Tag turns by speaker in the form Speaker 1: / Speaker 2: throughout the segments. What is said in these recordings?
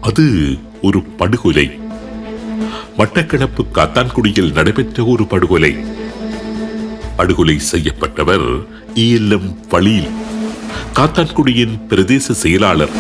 Speaker 1: அது ஒரு படுகொலை. மட்டக்களப்பு காத்தான்குடியில் நடைபெற்ற ஒரு படுகொலை. படுகொலை செய்யப்பட்டவர் ELM ஃபலீல், காத்தான்குடியின் பிரதேச செயலாளர்.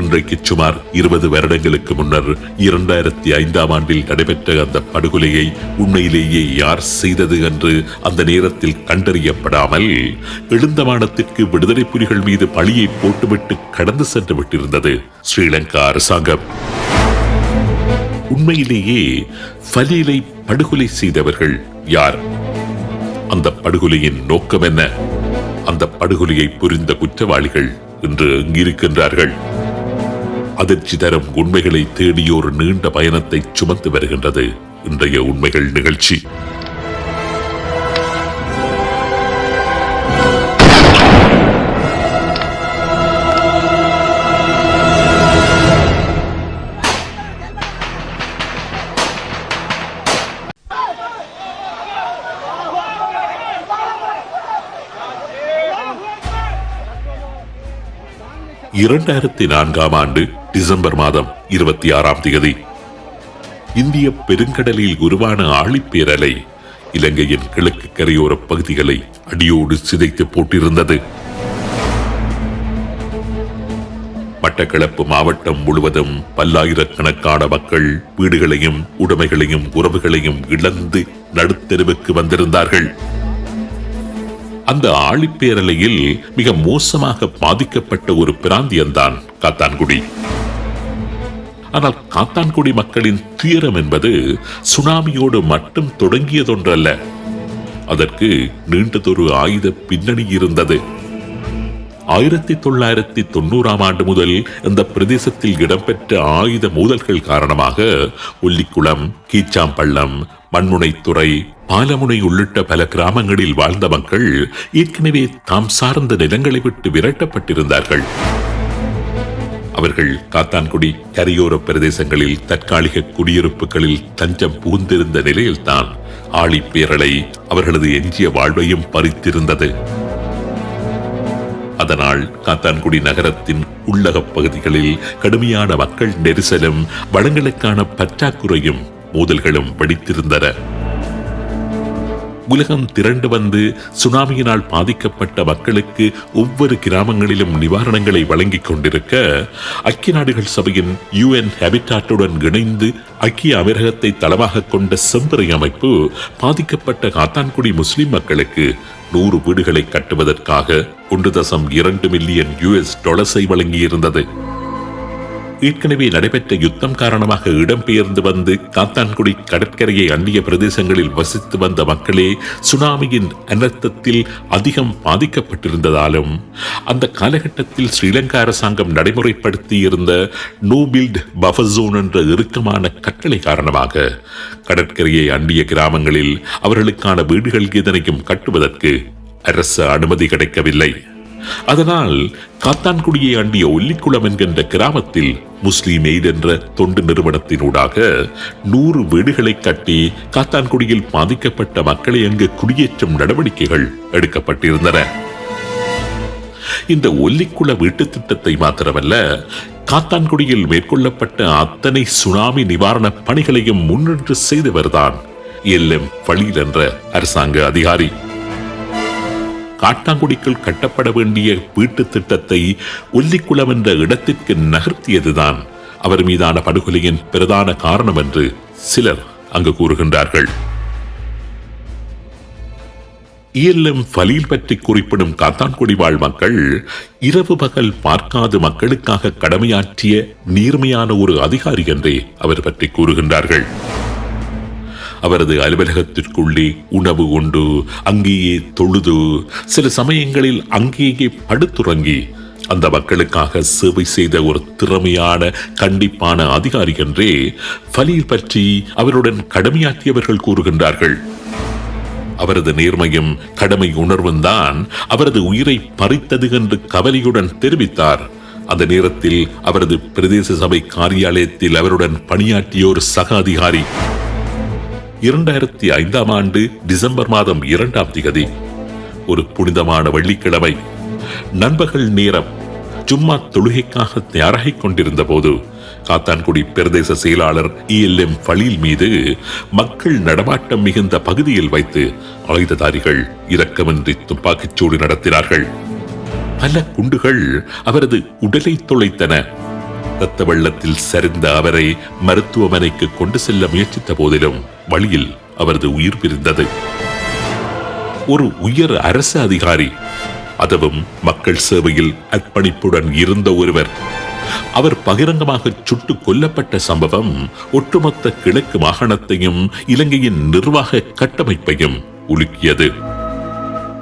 Speaker 1: இன்றைக்கு சுமார் 20 வருடங்களுக்கு முன்னர் 2005ஆம் ஆண்டில் நடைபெற்ற அந்த படுகொலையை உண்மையிலேயே யார் செய்தது என்று அந்த நேரத்தில் கண்டறியப்படாமல் எழுந்தமானத்திற்கு விடுதலை புலிகள் மீது பழியை போட்டுவிட்டு கடந்து சென்று விட்டிருந்தது ஸ்ரீலங்கா அரசாங்கம். உண்மையிலேயே ஃபலீலை படுகொலை செய்தவர்கள் யார்? அந்த படுகொலையின் நோக்கம் என்ன? அந்த படுகொலையை புரிந்த குற்றவாளிகள் இன்று எங்கிருக்கின்றார்கள்? அதிர்ச்சி தரும் உண்மைகளை தேடிய ஒரு நீண்ட பயணத்தை சுமந்து வருகின்றது இன்றைய உண்மைகள் நிகழ்ச்சி. ஆண்டு டிசம்பர் மாதம் 26ஆம் தேதி இந்திய பெருங்கடலில் உருவான ஆழிப்பேரலை இலங்கையின் கிழக்கு கரையோர பகுதிகளை அடியோடு சிதைத்து போட்டிருந்தது. மட்டக்களப்பு மாவட்டம் முழுவதும் பல்லாயிரக்கணக்கான மக்கள் வீடுகளையும் உடைமைகளையும் உறவுகளையும் இழந்து நடுத்தெருவுக்கு வந்திருந்தார்கள். அந்த ஆழிப்பேரலையில் மிக மோசமாக பாதிக்கப்பட்ட ஒரு பிராந்தியம்தான் காத்தான்குடி. ஆனால் காத்தான்குடி மக்களின் துயரம் என்பது சுனாமியோடு மட்டும் தொடங்கியதொன்றல்ல. அதற்கு நீண்டதொரு ஆயுத பின்னணி இருந்தது. 1990ஆம் ஆண்டு முதல் இந்த பிரதேசத்தில் இடம்பெற்ற ஆயுத மோதல்கள் காரணமாக ஒல்லிக்குளம், கீச்சாம்பள்ளம், மண்முனைத்துறை, பாலமுனை உள்ளிட்ட பல கிராமங்களில் வாழ்ந்த மக்கள் ஏற்கனவே தாம் சார்ந்த நிலங்களை விட்டு விரட்டப்பட்டிருந்தார்கள். அவர்கள் காத்தான்குடி கரையோர பிரதேசங்களில் தற்காலிக குடியிருப்புகளில் தஞ்சம் புகுந்திருந்த நிலையில்தான் ஆழிப்பேரலை அவர்களது எஞ்சிய வாழ்வையும் பறித்திருந்தது. அதனால் காத்தான்குடி நகரத்தின் உள்ளக பகுதிகளில் கடுமையான மக்கள் நெரிசலும் வளங்களுக்கான பற்றாக்குறையும் மோதல்களும் வெடித்திருந்தன. உலகம் திரண்டு வந்து சுனாமியினால் பாதிக்கப்பட்ட மக்களுக்கு ஒவ்வொரு கிராமங்களிலும் நிவாரணங்களை வழங்கிக் கொண்டிருக்க, ஐக்கிய நாடுகள் சபையின் UN ஹேபிட்டாட்டுடன் இணைந்து ஐக்கிய அமீரகத்தை தளமாக கொண்ட செம்பறை அமைப்பு பாதிக்கப்பட்ட காத்தான்குடி முஸ்லிம் மக்களுக்கு 100 வீடுகளை கட்டுவதற்காக $1.2 மில்லியன் வழங்கியிருந்தது. ஏற்கனவே நடைபெற்ற யுத்தம் காரணமாக இடம்பெயர்ந்து வந்து காத்தான்குடி கடற்கரையை அந்நிய பிரதேசங்களில் வசித்து வந்த மக்களே சுனாமியின் அனர்த்தத்தில் அதிகம் பாதிக்கப்பட்டிருந்ததாலும் அந்த காலகட்டத்தில் ஸ்ரீலங்கா அரசாங்கம் நடைமுறைப்படுத்தி இருந்த நோ பில்ட் பஃபர் ஜோன் என்ற இறுக்கமான கட்டளை காரணமாக கடற்கரையை அந்நிய கிராமங்களில் அவர்களுக்கான வீடுகள் எதனையும் கட்டுவதற்கு அரசு அனுமதி கிடைக்கவில்லை. அதனால் காத்தான்குடியை அண்டிய ஒல்லிக்குளம் என்கின்ற கிராமத்தில் முஸ்லிம் எய்ட் என்ற தொண்டு நிறுவனத்தினூடாக 100 வீடுகளை கட்டி காத்தான்குடியில் பாதிக்கப்பட்ட மக்களை அங்கு குடியேற்றும் நடவடிக்கைகள் எடுக்கப்பட்டிருந்தன. இந்த ஒல்லிக்குள வீட்டு திட்டத்தை மாத்திரமல்ல, காத்தான்குடியில் மேற்கொள்ளப்பட்ட அத்தனை சுனாமி நிவாரண பணிகளையும் முன்னின்று செய்தவர்தான் ELM ஃபலீல் என்ற அரசாங்க அதிகாரி. காட்டாங்குடிக்குள் கட்டப்பட வேண்டிய வீட்டு திட்டத்தை ஒல்லிக்குளம் என்ற இடத்திற்கு நகர்த்தியதுதான் அவர் மீதான படுகொலையின் பிரதான காரணம் என்று சிலர் அங்கு கூறுகின்றார்கள். ELM ஃபலீல் பற்றி குறிப்பிடும் காத்தான்குடி வாழ் மக்கள் இரவு பகல் பார்க்காத மக்களுக்காக கடமையாற்றிய நீர்மையான ஒரு அதிகாரி என்றே அவர் பற்றி கூறுகின்றார்கள். அவரது அலுவலகத்திற்குள்ளே உணவு உண்டு, அங்கேயே தொழுது, சில சமயங்களில் அங்கேயே படுத்துறங்கி அந்த மக்களுக்காக சேவை செய்த ஒரு திறமையான கண்டிப்பான அதிகாரி என்றே ஃபலீல் பற்றி அவருடன் கடமையாற்றியவர்கள் கூறுகின்றார்கள். அவரது நேர்மையும் கடமை உணர்வும் தான் அவரது உயிரை பறித்தது என்று கவலையுடன் தெரிவித்தார் அந்த நேரத்தில் அவரது பிரதேச சபை காரியாலயத்தில் அவருடன் பணியாற்றிய ஒரு சக அதிகாரி. 2005ஆம் ஆண்டு டிசம்பர் மாதம் 2ஆம் தேதி ஒரு புனிதமான வெள்ளிக்கிழமை நண்பகல் நேரம் ஜும்மா தொழுகைக்காக தயாராகிக் கொண்டிருந்த போது காத்தான்குடி பிரதேச செயலாளர் ELM ஃபலீல் மீது மக்கள் நடமாட்டம் மிகுந்த பகுதியில் வைத்து ஆயுததாரிகள் இரக்கமின்றி துப்பாக்கிச் சூடு நடத்தினார்கள். பல குண்டுகள் அவரது உடலை துளைத்தன. இரத்த வெள்ளத்தில் சரிந்த அவரை மருத்துவமனைக்கு கொண்டு செல்ல முயற்சித்த போதிலும் வழியில் அவரது உயிர் பிரிந்தது. ஒரு உயர் அரசு அதிகாரி, அதுவும் மக்கள் சேவையில் அர்ப்பணிப்புடன் இருந்த ஒருவர், அவர் பகிரங்கமாக சுட்டுக் கொல்லப்பட்ட சம்பவம் ஒட்டுமொத்த கிழக்கு மாகாணத்தையும் இலங்கையின் நிர்வாக கட்டமைப்பையும் உலுக்கியது.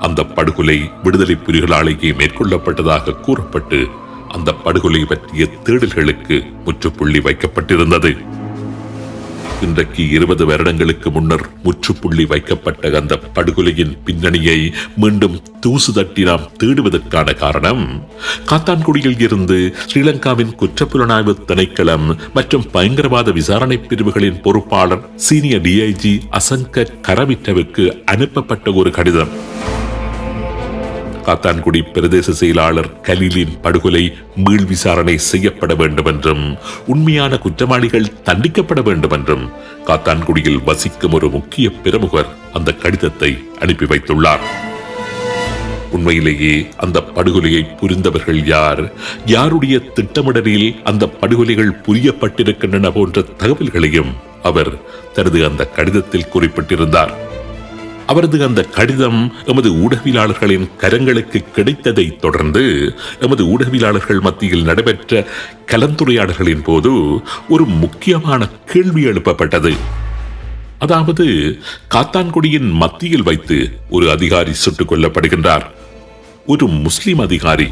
Speaker 1: அந்த படுகொலை விடுதலை புலிகளாலேயே மேற்கொள்ளப்பட்டதாக கூறப்பட்டு அந்த படுகொலை பற்றிய தேடல்களுக்கு முற்றுப்புள்ளி வைக்கப்பட்டிருந்தது. இன்றைக்கு 20 வருடங்களுக்கு முன்னர் முற்றுப்புள்ளி வைக்கப்பட்ட அந்த படுகொலையின் பின்னணியை மீண்டும் தூசு தட்டி நாம் தேடுவதற்கான காரணம், காத்தான்குடியில் இருந்து ஸ்ரீலங்காவின் குற்றப்புலனாய்வு திணைக்களம் மற்றும் பயங்கரவாத விசாரணை பிரிவுகளின் பொறுப்பாளர் சீனியர் DIG அசங்க கரவிட்டவுக்கு அனுப்பப்பட்ட ஒரு கடிதம். காத்தான்குடி பிரதேச செயலாளர் கலீலின் படுகொலை மீள் விசாரணை செய்யப்பட வேண்டும் என்றும் உண்மையான குற்றவாளிகள் தண்டிக்கப்பட வேண்டும் என்றும் காத்தான்குடியில் வசிக்கும் ஒரு முக்கிய பிரமுகர் அந்த கடிதத்தை அனுப்பி வைத்துள்ளார். உண்மையிலேயே அந்த படுகொலையை புரிந்தவர்கள் யார், யாருடைய திட்டமிடலில் அந்த படுகொலைகள் புரியப்பட்டிருக்கின்றன போன்ற தகவல்களையும் அவர் தனது அந்த கடிதத்தில் குறிப்பிட்டிருந்தார். அவரது அந்த கடிதம் எமது ஊடகவியலாளர்களின் கரங்களுக்கு கிடைத்ததை தொடர்ந்து எமது ஊடகவியலாளர்கள் மத்தியில் நடைபெற்ற கலந்துரையாடல்களின் போது ஒரு முக்கியமான கேள்வி எழுப்பப்பட்டது. அதாவது, காத்தான்குடியின் மத்தியில் வைத்து ஒரு அதிகாரி சுட்டுக் கொல்லப்படுகின்றார். ஒரு முஸ்லிம் அதிகாரி,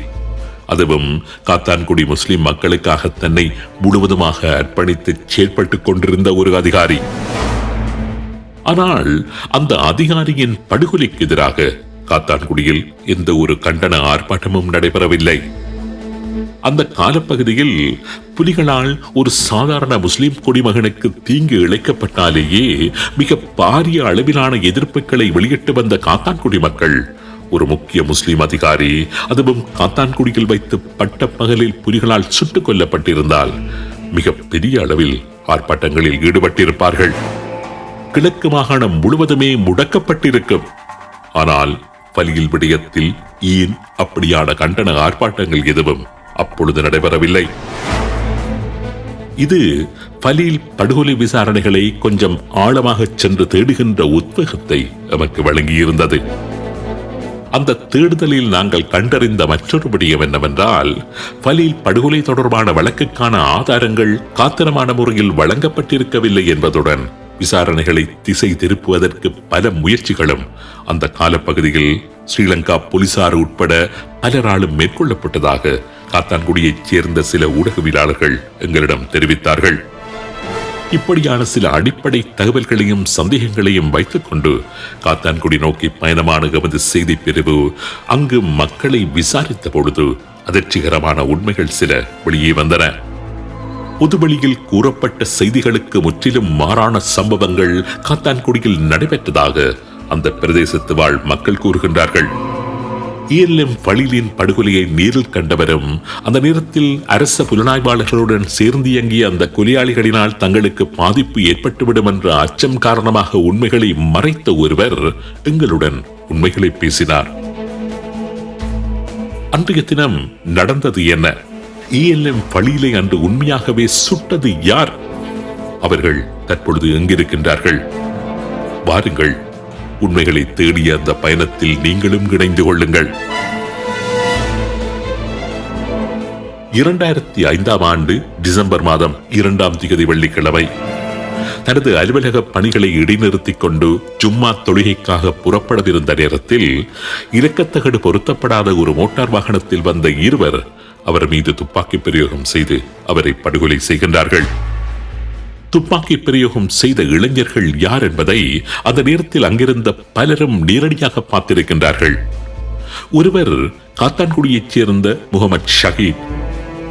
Speaker 1: அதுவும் காத்தான்குடி முஸ்லிம் மக்களுக்காக தன்னை முழுவதுமாக அர்ப்பணித்து செயல்பட்டுக் கொண்டிருந்த ஒரு அதிகாரி. ஆனால் அந்த அதிகாரியின் படுகொலைக்கு எதிராக காத்தான்குடியில் எந்த ஒரு கண்டன ஆர்ப்பாட்டமும் நடைபெறவில்லை. அந்த காலப்பகுதியில் புலிகளால் ஒரு சாதாரண முஸ்லிம் குடிமகனுக்கு தீங்கு இழைக்கப்பட்டாலேயே மிக பாரிய அளவிலான எதிர்ப்புகளை வெளியிட்டு வந்த காத்தான்குடி மக்கள் ஒரு முக்கிய முஸ்லிம் அதிகாரி, அதுவும் காத்தான்குடியில் வைத்து பட்ட பகலில் புலிகளால் சுட்டுக் கொல்லப்பட்டிருந்தால் மிக பெரிய அளவில் ஆர்ப்பாட்டங்களில் ஈடுபட்டிருப்பார்கள். கிழக்கு மாகாணம் முழுவதுமே முடக்கப்பட்டிருக்கும். ஆனால் ஃபலீல் விடயத்தில் ஏன் அப்படியான கண்டன ஆர்ப்பாட்டங்கள் எதுவும் அப்பொழுது நடைபெறவில்லை? இது ஃபலீல் படுகொலை விசாரணைகளை கொஞ்சம் ஆழமாக சென்று தேடுகின்ற உத்வேகத்தை நமக்கு வழங்கியிருந்தது. அந்த தேடுதலில் நாங்கள் கண்டறிந்த மற்றொரு விடயம் என்னவென்றால், ஃபலீல் படுகொலை தொடர்பான வழக்குக்கான ஆதாரங்கள் காத்திரமான முறையில் வழங்கப்பட்டிருக்கவில்லை என்பதுடன் விசாரணைகளை திசை திருப்புவதற்கு பல முயற்சிகளும் அந்த காலப்பகுதியில் ஸ்ரீலங்கா போலீசார் உட்பட பலராலும் மேற்கொள்ளப்பட்டதாக காத்தான்குடியைச் சேர்ந்த சில ஊடகவியலாளர்கள் எங்களிடம் தெரிவித்தார்கள். இப்படியான சில அடிப்படை தகவல்களையும் சந்தேகங்களையும் வைத்துக் கொண்டு காத்தான்குடி நோக்கி பயணமான எமது செய்தி பிரிவு அங்கு மக்களை விசாரித்த பொழுது அதிர்ச்சிகரமான உண்மைகள் சில வெளியே வந்தன. பொதுவெளியில் கூறப்பட்ட செய்திகளுக்கு முற்றிலும் மாறான சம்பவங்கள் காத்தான்குடியில் நடைபெற்றதாக அந்த பிரதேசத்து வாழ் மக்கள் கூறுகின்றார்கள். ELM ஃபலீலின் படுகொலையை நேரில் கண்டவரும் அந்த நேரத்தில் அரச புலனாய்வாளர்களுடன் சேர்ந்து இயங்கிய அந்த கொலையாளிகளினால் தங்களுக்கு பாதிப்பு ஏற்பட்டுவிடும் என்ற அச்சம் காரணமாக உண்மைகளை மறைத்த ஒருவர் எங்களுடன் உண்மைகளை பேசினார். அன்றைய தினம் நடந்தது என்ன? ELM ஃபலீலை அன்று உண்மையாகவே சுட்டது யார்? அவர்கள் தற்பொழுது எங்கிருக்கின்றார்கள்? வாருங்கள், உண்மைகளை தேடிய அந்த பயணத்தில் நீங்களும் இணைந்து கொள்ளுங்கள். 2005ஆம் ஆண்டு டிசம்பர் மாதம் 2ஆம் தேதி வெள்ளிக்கிழமை தனது அலுவலக பணிகளை இடைநிறுத்திக் கொண்டு ஜும்மா தொழுகைக்காக புறப்படவிருந்த நேரத்தில் இலக்கத்தகடு பொருத்தப்படாத ஒரு மோட்டார் வாகனத்தில் வந்த இருவர் அவர் மீது துப்பாக்கி பிரயோகம் செய்து அவரை படுகொலை செய்கின்றார்கள். துப்பாக்கி பிரயோகம் செய்த இளைஞர்கள் யார் என்பதை அந்த நேரத்தில் அங்கிருந்த பலரும் நேரடியாக பார்த்திருக்கின்றார்கள். ஒருவர் காத்தான்குடியைச் சேர்ந்த முகமது ஷஹீத்,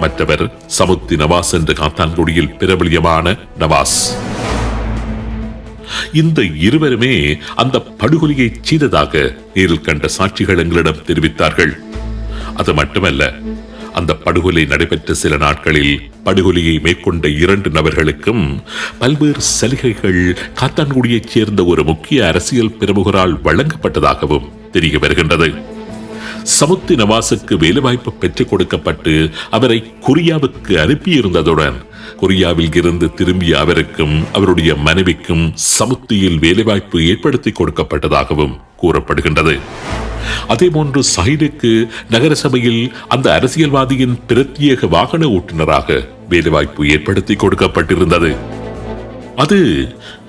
Speaker 1: மற்றவர் சமுத்தி நவாஸ் என்ற காத்தான்குடியில் பிரபலியமான நவாஸ். இந்த இருவருமே அந்த படுகொலையை செய்ததாக நேரில் கண்ட சாட்சிகள் எங்களிடம் தெரிவித்தார்கள். அது மட்டுமல்ல, அந்த படுகொலை நடைபெற்ற சில நாட்களில் படுகொலையை மேற்கொண்ட 2 நபர்களுக்கும் பல்வேறு சலுகைகள் காத்தான்குடியைச் சேர்ந்த ஒரு முக்கிய அரசியல் பிரமுகரால் வழங்கப்பட்டதாகவும் தெரிய வருகின்றது. சமுத்தி நவாஸுக்கு வேலைவாய்ப்பு பெற்றுக் கொடுக்கப்பட்டு அவரை கொரியாவுக்கு அனுப்பியிருந்ததுடன் கொரியாவில் இருந்து திரும்பிய அவருக்கும் அவருடைய மனைவிக்கும் சமுத்தியில் வேலைவாய்ப்பு ஏற்படுத்தி கொடுக்கப்பட்டதாகவும் கூறப்படுகின்றது. அதேபோன்று சஹீதுக்கு நகரசபையில் அந்த அரசியல்வாதியின் பிரத்யேக வாகன ஓட்டுநராக வேலைவாய்ப்பு ஏற்படுத்தி கொடுக்கப்பட்டிருந்தது. அது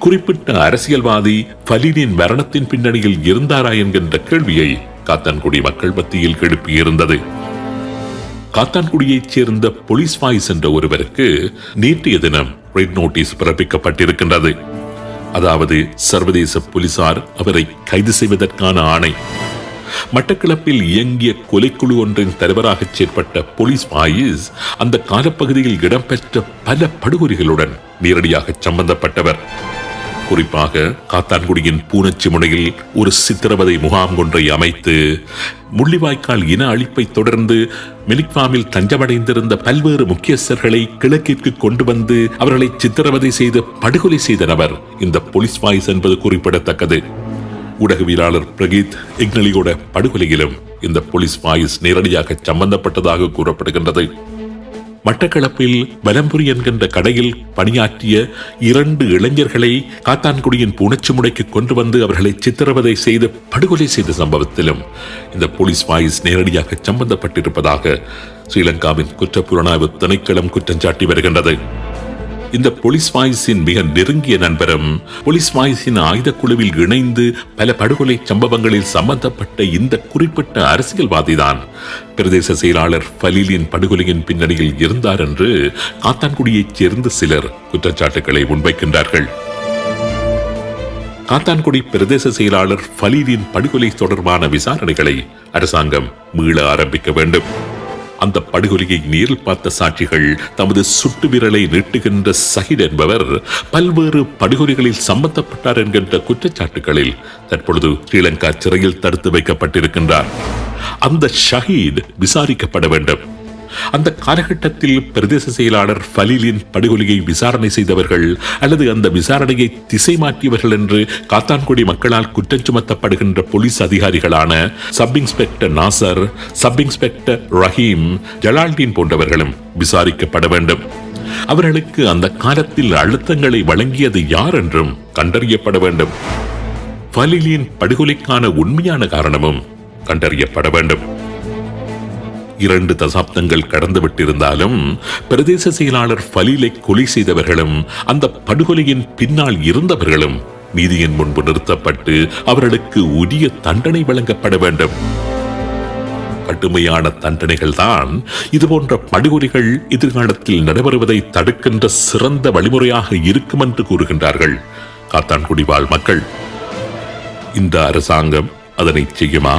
Speaker 1: குறிப்பிட்ட அரசியல்வாதி ஃபலீலின் மரணத்தின் பின்னணியில் இருந்தாரா என்கின்ற கேள்வியை காத்தான்குடி மக்கள் மத்தியில் எழுப்பியிருந்தது. காத்தான்குடியைச் சேர்ந்த போலீஸ் வாய்ஸ் என்ற ஒருவருக்கு நேற்றைய தினம் ரெட் நோட்டீஸ் பிறப்பிக்கப்பட்டிருக்கின்றது. அதாவது சர்வதேச போலீசார் அவரை கைது செய்வதற்கான ஆணை. மட்டக்களப்பில் இயங்கிய கொலைக்குழு ஒன்றின் தலைவராக செயற்பட்ட போலீஸ் வாயிஸ் அந்த காலப்பகுதியில் இடம்பெற்ற பல படுகொலைகளுடன் நேரடியாக சம்பந்தப்பட்டவர். குறிப்பாக காத்தான்குடியின் பூனச்சி முனையில் ஒரு சித்திரவதை முகாம் ஒன்றை அமைத்து முள்ளிவாய்க்கால் இன அழிப்பை தொடர்ந்து மெலிக்வாமில் தஞ்சமடைந்திருந்த பல்வேறு முக்கியஸ்தர்களை கிழக்கிற்கு கொண்டு வந்து அவர்களை சித்திரவதை செய்து படுகொலை செய்த நபர் இந்த போலீஸ் வாய்ஸ் என்பது குறிப்பிடத்தக்கது. ஊடகவியலாளர் பிரகீத் இக்னலியோட படுகொலையிலும் இந்த போலீஸ் வாய்ஸ் நேரடியாக சம்பந்தப்பட்டதாக கூறப்படுகின்றது. மட்டக்களப்பில் வலம்புரி என்கின்ற கடையில் பணியாற்றிய 2 இளைஞர்களை காத்தான்குடியின் பூனச்சி முனைக்கு கொண்டு வந்து அவர்களை சித்திரவதை செய்து படுகொலை செய்த சம்பவத்திலும் இந்த போலீஸ் வாய்ஸ் நேரடியாக சம்பந்தப்பட்டிருப்பதாக ஸ்ரீலங்காவின் குற்றப்புலனாய்வு திணைக்களம் குற்றம் சாட்டி வருகின்றது. இந்த போலீஸ் வாய்ஸின் மிக நெருங்கிய நண்பரும் போலீஸ் வாய்ஸின் ஆயுத குழுவில் இணைந்து பல படுகொலை சம்பவங்களில் சம்பந்தப்பட்ட இந்த குறிப்பிட்ட அரசியல்வாதிதான் பிரதேச செயலாளர் ஃபலீலின் படுகொலையின் பின்னணியில் இருந்தார் என்று காத்தான்குடியைச் சேர்ந்த சிலர் குற்றச்சாட்டுகளை முன்வைக்கின்றார்கள். காத்தான்குடி பிரதேச செயலாளர் ஃபலீலின் படுகொலை தொடர்பான விசாரணைகளை அரசாங்கம் மீள ஆரம்பிக்க வேண்டும். அந்த படுகொலையை நேரில் பார்த்த சாட்சிகள் தமது சுட்டு விரலை நீட்டுகின்ற சஹீத் என்பவர் பல்வேறு படுகொலைகளில் சம்பந்தப்பட்டார் என்கின்ற குற்றச்சாட்டுகளில் தற்பொழுது ஸ்ரீலங்கா சிறையில் தடுத்து வைக்கப்பட்டிருக்கின்றார். அந்த ஷஹீத் விசாரிக்கப்பட வேண்டும். அந்த காலகட்டத்தில் பிரதேச செயலாளர் ஃபலீலின் படுகொலையை விசாரணை செய்தவர்கள் அல்லது அந்த விசாரணையை திசை மாற்றியவர்கள் என்று காத்தான்குடி மக்களால் குற்றம் சுமத்தப்படுகின்ற போலீஸ் அதிகாரிகளான sub inspector Nasar, sub inspector Raheem, Jalaldeen போன்றவர்களும் விசாரிக்கப்பட வேண்டும். அவர்களுக்கு அந்த காலத்தில் அழுத்தங்களை வழங்கியது யார் என்றும் கண்டறியப்பட வேண்டும். ஃபலீலின் படுகொலைக்கான உண்மையான காரணமும் கண்டறியப்பட வேண்டும். 2 தசாப்தங்கள் கடந்துவிட்டிருந்தாலும் பிரதேச செயலாளர் ஃபலீலை கொலை செய்தவர்களும் அந்த படுகொலையின் பின்னால் இருந்தவர்களும் நீதியின் முன்பு நிறுத்தப்பட்டு அவர்களுக்கு உரிய தண்டனை வழங்கப்பட வேண்டும். கடுமையான தண்டனைகள் தான் இதுபோன்ற படுகொலைகள் எதிர்காலத்தில் நடைபெறுவதை தடுக்கின்ற சிறந்த வழிமுறையாக இருக்கும் என்று கூறுகின்றார்கள் காத்தான்குடி வாழ் மக்கள். இந்த அரசாங்கம் அதனை செய்யுமா?